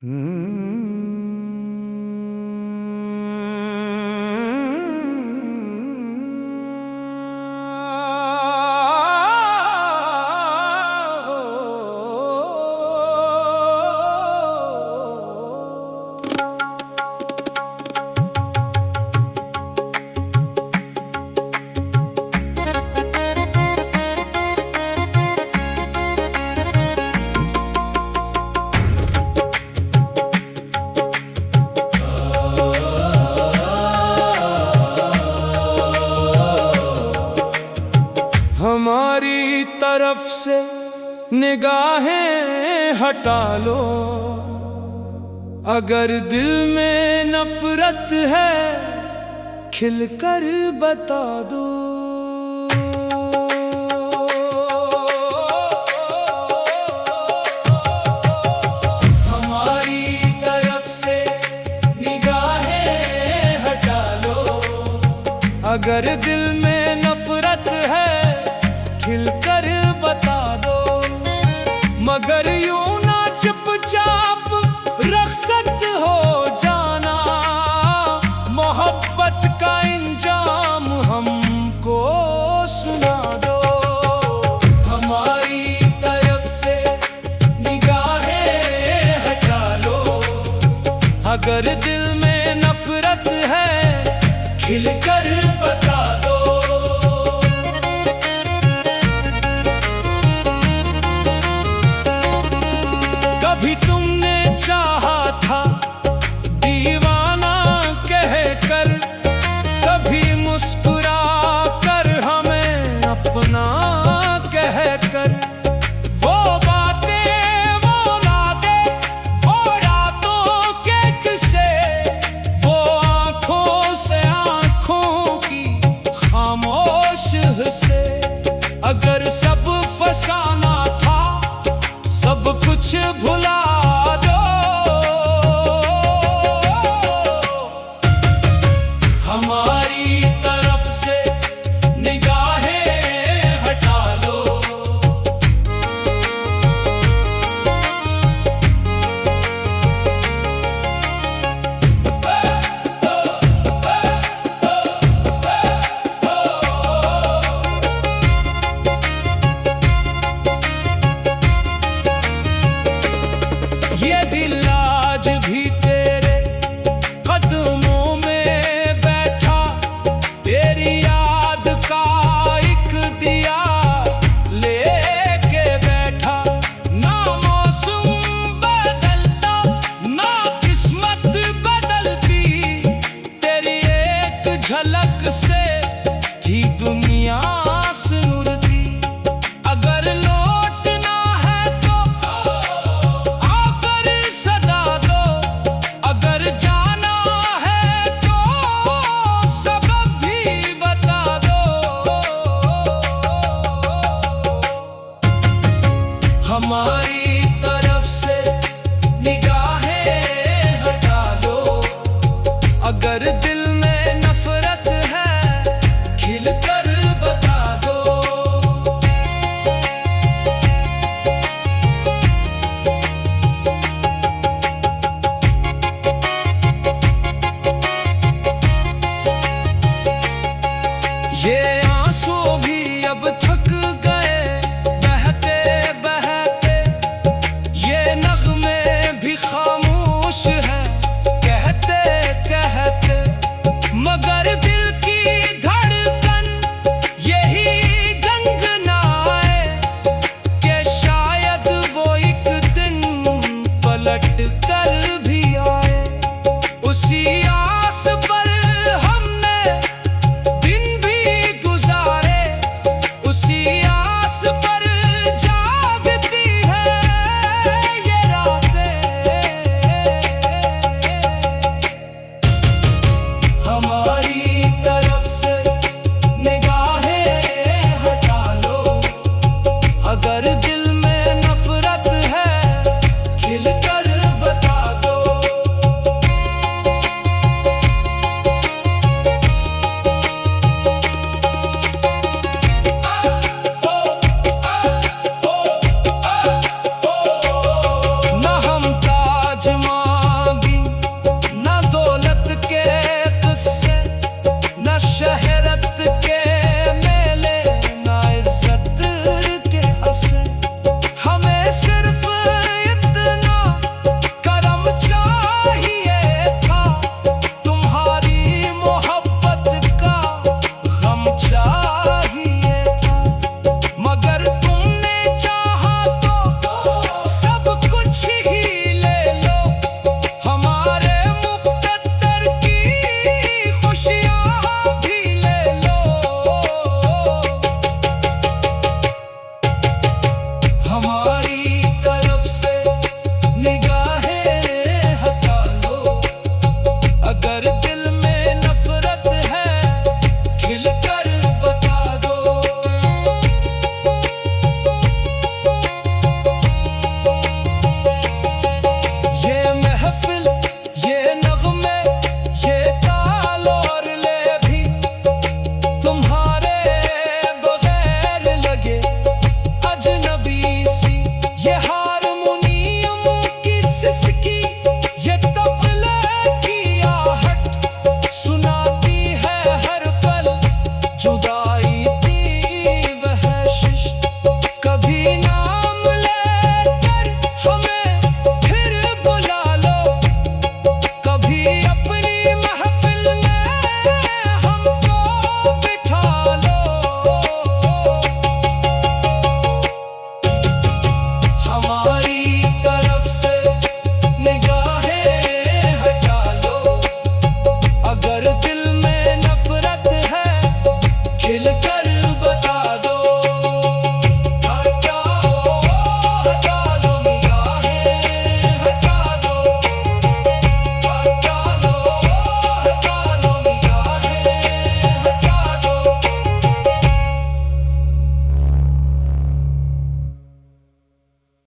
हमारी तरफ से निगाहें हटा लो। अगर दिल में नफरत है खिलकर बता दो। हमारी तरफ से निगाहें हटा लो। अगर दिल में नफरत है खिलकर बता दो। मगर यूं ना चुपचाप रखसत हो जाना। मोहब्बत का इंजाम हमको सुना दो। हमारी तरफ से निगाहें हटा लो। अगर दिल में नफरत है खिलकर बता दो। कभी तुमने चाहा था दीवाना कहकर, कभी मुस्कुरा कर हमें अपना कहकर। वो बातें वो यादें वो रातों के किस्से, वो आंखों से आंखों की खामोश हिस्से। अगर सब फसाना था सब कुछ भुला दो। हमारी तरफ से निगाहें हटा लो। ये दिल आज भी तेरे कदमों में बैठा, तेरी याद का एक दिया लेके बैठा। ना मौसम बदलता ना किस्मत बदलती, तेरी एक झलक से थी दुनिया सिमरती। अगर लौटना है तो आकर सदा दो। अगर जाना है तो सबब भी बता दो। हमारी तरफ से निगाहें हटा लो। अगर दिल में नफरत है खिलकर बता दो। ये आंसू भी अब थक गए बहते बहते। ये नगमे भी खामोश है कहते कहते। मगर दिल की धड़कन यही गंगनाए कि शायद वो एक दिन पलट